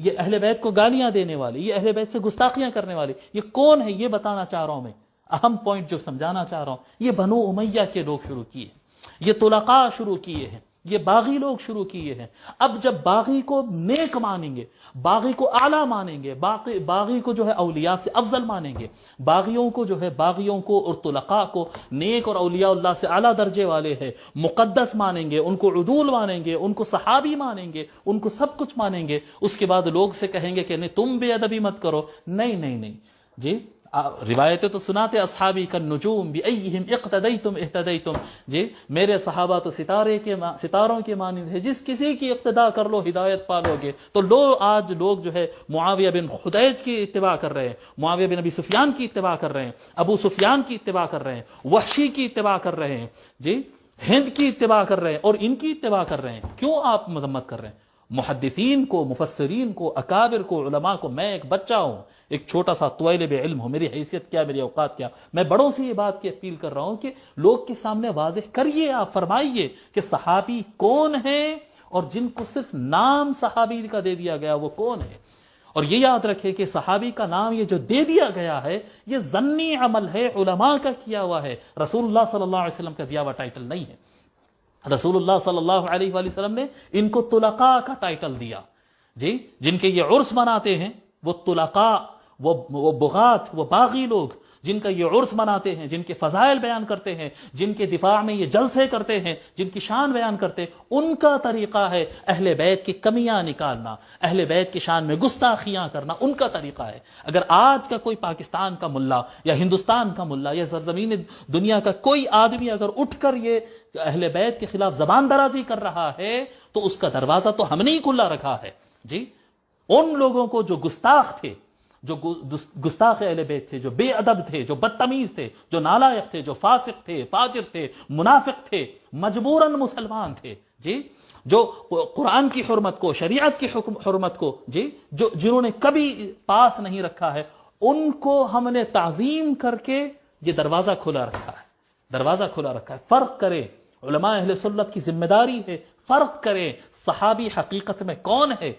یہ اہل بیت کو گالیاں دینے والے، یہ اہل بیت سے گستاخیاں کرنے والے، یہ کون ہے؟ یہ بتانا چاہ رہا ہوں میں، اہم پوائنٹ جو سمجھانا چاہ رہا ہوں، یہ بنو امیہ کے لوگ شروع کیے، یہ طلقاء شروع کیے ہیں، یہ باغی لوگ شروع کیے ہیں۔ اب جب باغی کو نیک مانیں گے، باغی کو اعلیٰ مانیں گے، باغی کو جو ہے اولیاء سے افضل مانیں گے، باغیوں کو جو ہے، باغیوں کو اور طلقاء کو نیک اور اولیاء اللہ سے اعلیٰ درجے والے ہیں، مقدس مانیں گے، ان کو عدول مانیں گے، ان کو صحابی مانیں گے، ان کو سب کچھ مانیں گے، اس کے بعد لوگ سے کہیں گے کہ نہیں تم بے ادبی مت کرو، نہیں نہیں نہیں جی، روایتیں تو سناتے اصحابی کالنجوم بأیہم اقتدیتم اہتدیتم، جی میرے صحابہ تو ستاروں کے مانند ہے، جس کسی کی اقتداء کر لو ہدایت پالو گے۔ تو آج لوگ جو ہے معاویہ بن خدیج کی اتباع کر رہے ہیں، معاویہ بن ابی سفیان کی اتباع کر رہے ہیں، ابو سفیان کی اتباع کر رہے ہیں، وحشی کی اتباع کر رہے ہیں، جی ہند کی اتباع کر رہے ہیں، اور ان کی اتباع کر رہے ہیں۔ کیوں آپ مذمت کر رہے ہیں؟ محدثین کو، مفسرین کو، اکابر کو، علماء کو، میں ایک بچہ ہوں، ایک چھوٹا سا طویل علم ہوں، میری حیثیت کیا، میری اوقات کیا، میں بڑوں سے یہ بات کی اپیل کر رہا ہوں کہ لوگ کے سامنے واضح کریے، آپ فرمائیے کہ صحابی کون ہیں، اور جن کو صرف نام صحابی کا دے دیا گیا وہ کون ہے۔ اور یہ یاد رکھے کہ صحابی کا نام یہ جو دے دیا گیا ہے یہ ظنی عمل ہے، علماء کا کیا ہوا ہے، رسول اللہ صلی اللہ علیہ وسلم کا دیا ہوا ٹائٹل نہیں ہے۔ رسول اللہ صلی اللہ علیہ وآلہ وسلم نے ان کو طلقاء کا ٹائٹل دیا، جی جن کے یہ عرس مناتے ہیں وہ طلقاء، وہ بغات، وہ باغی لوگ جن کا یہ عرس مناتے ہیں، جن کے فضائل بیان کرتے ہیں، جن کے دفاع میں یہ جلسے کرتے ہیں، جن کی شان بیان کرتے ہیں، ان کا طریقہ ہے اہل بیت کی کمیاں نکالنا، اہل بیت کی شان میں گستاخیاں کرنا، ان کا طریقہ ہے۔ اگر آج کا کوئی پاکستان کا ملا یا ہندوستان کا ملا یا سرزمین دنیا کا کوئی آدمی اگر اٹھ کر یہ اہل بیت کے خلاف زبان درازی کر رہا ہے تو اس کا دروازہ تو ہم نے ہی کھلا رکھا ہے، جی ان لوگوں کو جو گستاخ تھے، جو گستاخ اہل بیت تھے، جو بے ادب تھے، جو بدتمیز تھے، جو نالائق تھے، جو فاسق تھے، فاجر تھے، منافق تھے، مجبوراً مسلمان تھے، جی جو قرآن کی حرمت کو، شریعت کی حرمت کو، جی جنہوں نے کبھی پاس نہیں رکھا ہے، ان کو ہم نے تعظیم کر کے یہ دروازہ کھلا رکھا ہے، دروازہ کھلا رکھا ہے۔ فرق کرے، علماء اہل سنت کی ذمہ داری ہے فرق کرے صحابی حقیقت میں کون ہے،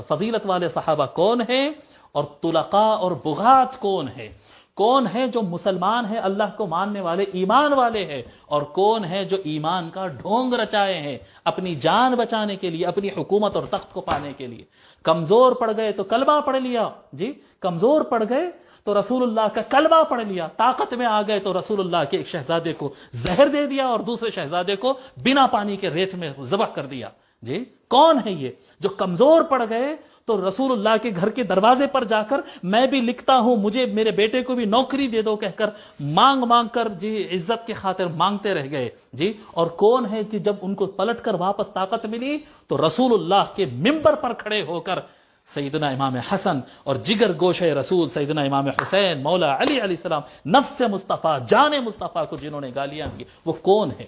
فضیلت والے صحابہ کون ہیں، اور طلقاء اور بغات کون ہے، کون ہے جو مسلمان ہے، اللہ کو ماننے والے، ایمان والے ہیں، اور کون ہے جو ایمان کا ڈھونگ رچائے ہیں اپنی جان بچانے کے لیے، اپنی حکومت اور تخت کو پانے کے لیے۔ کمزور پڑ گئے تو کلمہ پڑھ لیا، جی کمزور پڑ گئے تو رسول اللہ کا کلمہ پڑھ لیا، طاقت میں آ گئے تو رسول اللہ کے ایک شہزادے کو زہر دے دیا اور دوسرے شہزادے کو بنا پانی کے ریت میں ذبح کر دیا۔ جی کون ہے یہ جو کمزور پڑ گئے تو رسول اللہ کے گھر کے دروازے پر جا کر میں بھی لکھتا ہوں، مجھے میرے بیٹے کو بھی نوکری دے دو کہہ کر مانگ مانگ کر جی عزت کے خاطر مانگتے رہ گئے، جی اور کون ہے کہ جب ان کو پلٹ کر واپس طاقت ملی تو رسول اللہ کے منبر پر کھڑے ہو کر سیدنا امام حسن اور جگر گوشے رسول سیدنا امام حسین مولا علی علیہ السلام، نفس مصطفیٰ، جان مصطفیٰ کو جنہوں نے گالیاں دی، وہ کون ہے؟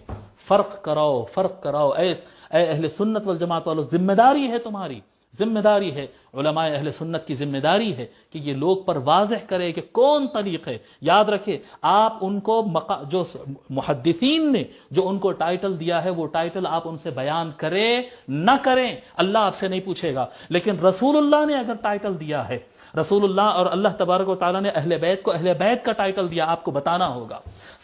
فرق کراؤ، فرق کراؤ۔ اے اہل سنت والجماعت والوں، ذمہ داری ہے تمہاری، ذمہ داری ہے، علماء اہل سنت کی ذمہ داری ہے کہ یہ لوگ پر واضح کرے کہ کون طریق ہے۔ یاد رکھے آپ ان کو جو محدثین نے جو ان کو ٹائٹل دیا ہے وہ ٹائٹل آپ ان سے بیان کریں نہ کریں، اللہ آپ سے نہیں پوچھے گا، لیکن رسول اللہ نے اگر ٹائٹل دیا ہے، رسول اللہ اور اللہ تبارک و تعالیٰ نے اہل بیت کو اہل بیت کا ٹائٹل دیا، آپ کو بتانا ہوگا،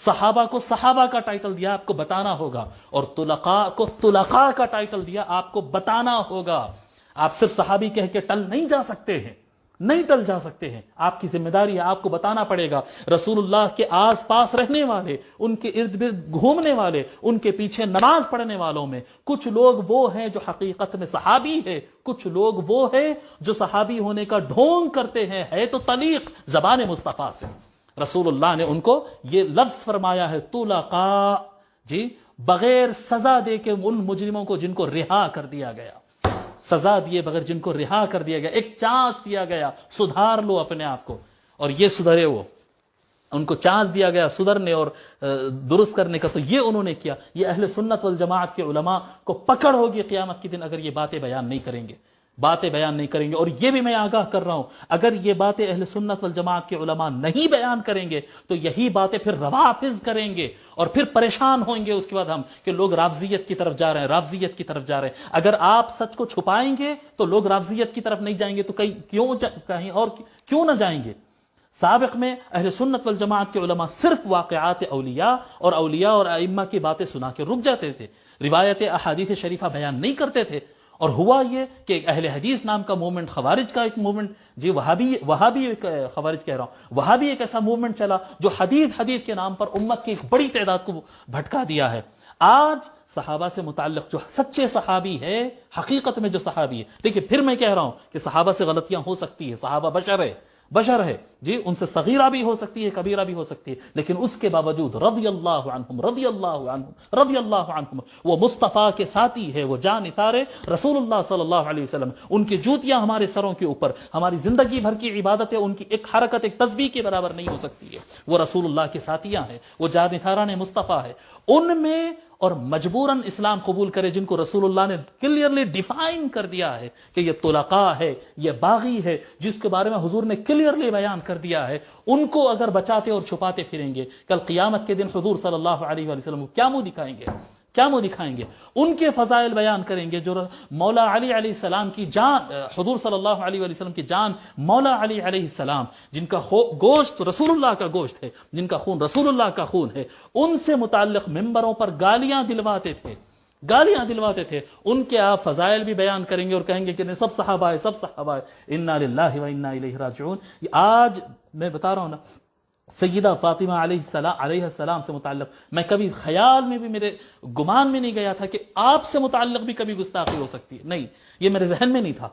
صحابہ کو صحابہ کا ٹائٹل دیا، آپ کو بتانا ہوگا، اور طلقاء کو طلقاء کا ٹائٹل دیا، آپ کو بتانا ہوگا۔ آپ صرف صحابی کہہ کے ٹل نہیں جا سکتے ہیں، نہیں ٹل جا سکتے ہیں، آپ کی ذمہ داری ہے، آپ کو بتانا پڑے گا۔ رسول اللہ کے آس پاس رہنے والے، ان کے ارد گرد گھومنے والے، ان کے پیچھے نماز پڑھنے والوں میں کچھ لوگ وہ ہیں جو حقیقت میں صحابی ہے، کچھ لوگ وہ ہیں جو صحابی ہونے کا ڈھونگ کرتے ہیں، ہے تو طلیق زبان مصطفیٰ سے۔ رسول اللہ نے ان کو یہ لفظ فرمایا ہے طلقاء، جی بغیر سزا دے کے ان مجرموں کو جن کو رہا کر دیا گیا، سزا دیے بغیر جن کو رہا کر دیا گیا، ایک چانس دیا گیا سدھار لو اپنے آپ کو، اور یہ سدھرے، وہ ان کو چانس دیا گیا سدھرنے اور درست کرنے کا، تو یہ انہوں نے کیا۔ یہ اہل سنت والجماعت کے علماء کو پکڑ ہوگی قیامت کے دن اگر یہ باتیں بیان نہیں کریں گے، باتیں بیان نہیں کریں گے. اور یہ بھی میں آگاہ کر رہا ہوں، اگر یہ باتیں اہل سنت والجماعت کے علماء نہیں بیان کریں گے تو یہی باتیں پھر روافض کریں گے اور پھر پریشان ہوئیں گے اس کے بعد ہم کہ لوگ رافضیت کی طرف جا رہے ہیں، رافضیت کی طرف جا رہے ہیں. اگر آپ سچ کو چھپائیں گے تو لوگ رافضیت کی طرف نہیں جائیں گے تو کہیں اور کیوں نہ جائیں گے؟ سابق میں اہل سنت والجماعت کے علماء صرف واقعات اولیاء اور ائمہ کی باتیں سنا کے رک جاتے تھے، روایت احادیث شریفہ بیان نہیں کرتے تھے. اور ہوا یہ کہ اہل حدیث نام کا موومنٹ، خوارج کا ایک موومنٹ، جی وہابی خوارج کہہ رہا ہوں، وہابی ایک ایسا موومنٹ چلا جو حدیث کے نام پر امت کی ایک بڑی تعداد کو بھٹکا دیا ہے. آج صحابہ سے متعلق جو سچے صحابی ہے، حقیقت میں جو صحابی ہے، دیکھیں پھر میں کہہ رہا ہوں کہ صحابہ سے غلطیاں ہو سکتی ہے، صحابہ بشر ہے جی، ان سے صغیرہ بھی ہو سکتی ہے، کبیرہ بھی ہو سکتی ہے، لیکن اس کے باوجود رضی اللہ عنہم وہ مصطفیٰ کے ساتھی ہے، وہ جان نثارے رسول اللہ صلی اللہ علیہ وسلم. ان کی جوتیاں ہمارے سروں کے اوپر، ہماری زندگی بھر کی عبادتیں ان کی ایک حرکت، ایک تسبیح کے برابر نہیں ہو سکتی ہے. وہ رسول اللہ کے ساتھیاں ہیں، وہ جان نثاران مصطفیٰ ہے. ان میں اور مجبوراً اسلام قبول کرے جن کو رسول اللہ نے کلیئرلی ڈیفائن کر دیا ہے کہ یہ طلقاء ہے، یہ باغی ہے، جس کے بارے میں حضور نے کلیئرلی بیان کر دیا ہے، ان کو اگر بچاتے اور چھپاتے پھریں گے، کل قیامت کے دن حضور صلی اللہ علیہ وسلم کو کیا منہ دکھائیں گے؟ ان کے فضائل بیان کریں گے جو مولا علی علیہ السلام کی جان، حضور صلی اللہ علیہ وسلم کی جان مولا علی علیہ السلام، جن کا گوشت رسول اللہ کا گوشت ہے، جن کا خون رسول اللہ کا خون ہے، ان سے متعلق ممبروں پر گالیاں دلواتے تھے. ان کے آپ فضائل بھی بیان کریں گے اور کہیں گے کہ سب صحابہ ہے. انا للہ و انا الیہ راجعون. آج میں بتا رہا ہوں نا، سیدہ فاطمہ علیہ السلام سے متعلق میں کبھی خیال میں بھی، میرے گمان میں نہیں گیا تھا کہ آپ سے متعلق بھی کبھی گستاخی ہو سکتی ہے. نہیں، یہ میرے ذہن میں نہیں تھا.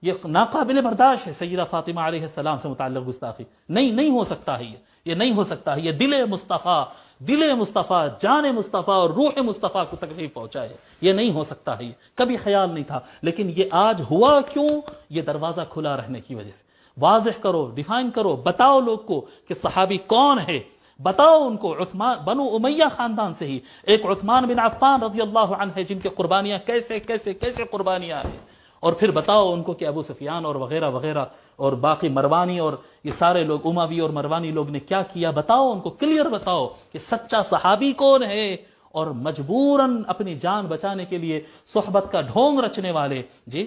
یہ ناقابل برداشت ہے سیدہ فاطمہ علیہ السلام سے متعلق گستاخی. نہیں ہو سکتا ہے، یہ نہیں ہو سکتا ہے. یہ دل مصطفیٰ جان مصطفیٰ اور روح مصطفیٰ کو تکلیف پہنچائے، یہ نہیں ہو سکتا ہے. یہ کبھی خیال نہیں تھا، لیکن یہ آج ہوا کیوں؟ یہ دروازہ کھلا رہنے کی وجہ سے. واضح کرو، ڈیفائن کرو، بتاؤ لوگ کو کہ صحابی کون ہے. بتاؤ ان کو. عثمان بنو امیہ خاندان سے ہی ایک عثمان بن عفان رضی اللہ عنہ ہے، جن کے قربانیاں کیسے قربانیاں ہیں. اور پھر بتاؤ ان کو کہ ابو سفیان اور وغیرہ اور باقی مروانی اور یہ سارے لوگ، اموی اور مروانی لوگ نے کیا کیا. بتاؤ ان کو، کلیئر بتاؤ کہ سچا صحابی کون ہے. اور مجبوراً اپنی جان بچانے کے لیے صحبت کا ڈھونگ رچنے والے، جی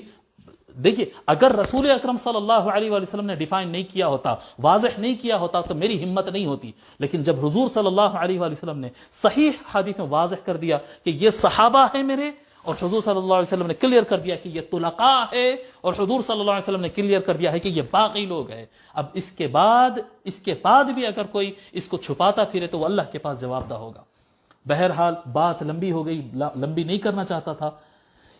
دیکھیے، اگر رسول اکرم صلی اللہ علیہ وآلہ وسلم نے ڈیفائن نہیں کیا ہوتا، واضح نہیں کیا ہوتا تو میری ہمت نہیں ہوتی. لیکن جب حضور صلی اللہ علیہ وآلہ وسلم نے صحیح حدیث میں واضح کر دیا کہ یہ صحابہ ہیں میرے، اور حضور صلی اللہ علیہ وسلم نے کلیئر کر دیا کہ یہ طلقاء ہے، اور حضور صلی اللہ علیہ وسلم نے کلیئر کر دیا ہے کہ یہ باقی لوگ ہیں، اب اس کے بعد بھی اگر کوئی اس کو چھپاتا پھرے تو وہ اللہ کے پاس جواب دہ ہوگا. بہرحال بات لمبی ہو گئی، لمبی نہیں کرنا چاہتا تھا.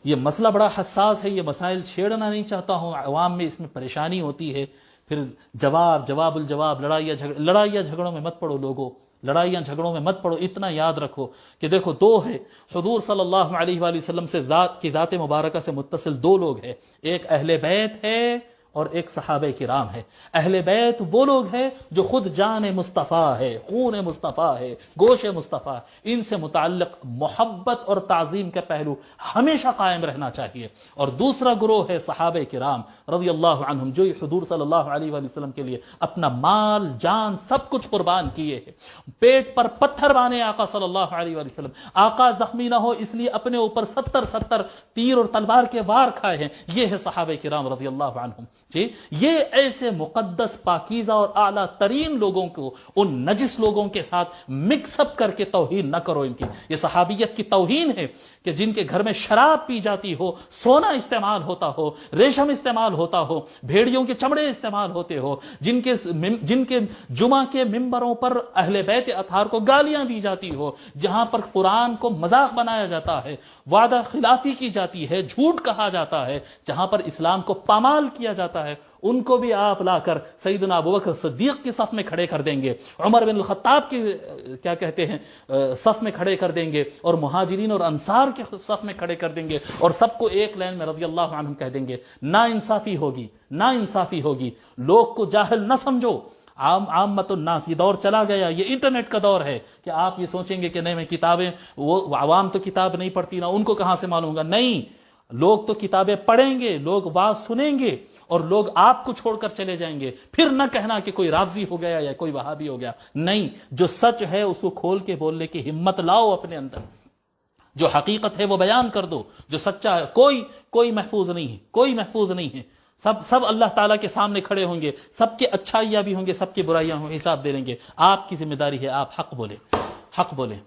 یہ مسئلہ بڑا حساس ہے، یہ مسائل چھیڑنا نہیں چاہتا ہوں. عوام میں اس میں پریشانی ہوتی ہے. پھر جواب الجواب، لڑائیاں جھگڑوں میں مت پڑو لوگوں، لڑائیاں جھگڑوں میں مت پڑو. اتنا یاد رکھو کہ دیکھو دو ہے، حضور صلی اللہ علیہ وآلہ وسلم سے ذات مبارکہ سے متصل دو لوگ ہیں. ایک اہل بیت ہے اور ایک صحابہ کرام ہے. اہل بیت وہ لوگ ہیں جو خود جان مصطفیٰ ہے، خون مصطفیٰ ہے، گوشت مصطفیٰ. ان سے متعلق محبت اور تعظیم کا پہلو ہمیشہ قائم رہنا چاہیے. اور دوسرا گروہ ہے صحابہ کرام رضی اللہ عنہم، جو حضور صلی اللہ علیہ وآلہ وسلم کے لیے اپنا مال، جان، سب کچھ قربان کیے ہیں. پیٹ پر پتھر بانے آقا صلی اللہ علیہ وآلہ وسلم، آقا زخمی نہ ہو اس لیے اپنے اوپر 70 تیر اور تلوار کے وار کھائے ہیں. یہ ہے صحابہ کرام رضی اللہ عنہم. جی یہ ایسے مقدس، پاکیزہ اور اعلیٰ ترین لوگوں کو ان نجس لوگوں کے ساتھ مکس اپ کر کے توہین نہ کرو. ان کی یہ صحابیت کی توہین ہے کہ جن کے گھر میں شراب پی جاتی ہو، سونا استعمال ہوتا ہو، ریشم استعمال ہوتا ہو، بھیڑیوں کے چمڑے استعمال ہوتے ہو، جن کے جمعہ کے ممبروں پر اہل بیت اطہار کو گالیاں دی جاتی ہو، جہاں پر قرآن کو مذاق بنایا جاتا ہے، وعدہ خلافی کی جاتی ہے، جھوٹ کہا جاتا ہے، جہاں پر اسلام کو پامال کیا جاتا ہے، ان کو بھی آپ لا کر سیدنا ابوبکر صدیق کے صف میں کھڑے کر دیں گے، عمر بن الخطاب کے صف میں کھڑے کر دیں گے، اور مہاجرین اور انصار کے صف میں کھڑے کر دیں گے، اور سب کو ایک لائن میں رضی اللہ عنہم کہہ دیں گے. نا انصافی ہوگی. لوگ کو جاہل نہ سمجھو. عامت الناس، یہ دور چلا گیا، یہ انٹرنیٹ کا دور ہے کہ آپ یہ سوچیں گے کہ نہیں میں کتابیں، وہ عوام تو کتاب نہیں پڑھتی نا، ان کو کہاں سے معلوم ہوگا. نہیں، لوگ تو کتابیں پڑھیں گے، لوگ واز سنیں گے اور لوگ آپ کو چھوڑ کر چلے جائیں گے. پھر نہ کہنا کہ کوئی رافضی ہو گیا یا کوئی وہابی ہو گیا. نہیں، جو سچ ہے اس کو کھول کے بولنے کی ہمت لاؤ اپنے اندر. جو حقیقت ہے وہ بیان کر دو. جو سچا ہے کوئی محفوظ نہیں ہے، کوئی محفوظ نہیں ہے. سب اللہ تعالیٰ کے سامنے کھڑے ہوں گے. سب کے اچھائیاں بھی ہوں گے، سب کی برائیاں ہوں، حساب دے لیں گے. آپ کی ذمہ داری ہے آپ حق بولیں، حق بولیں.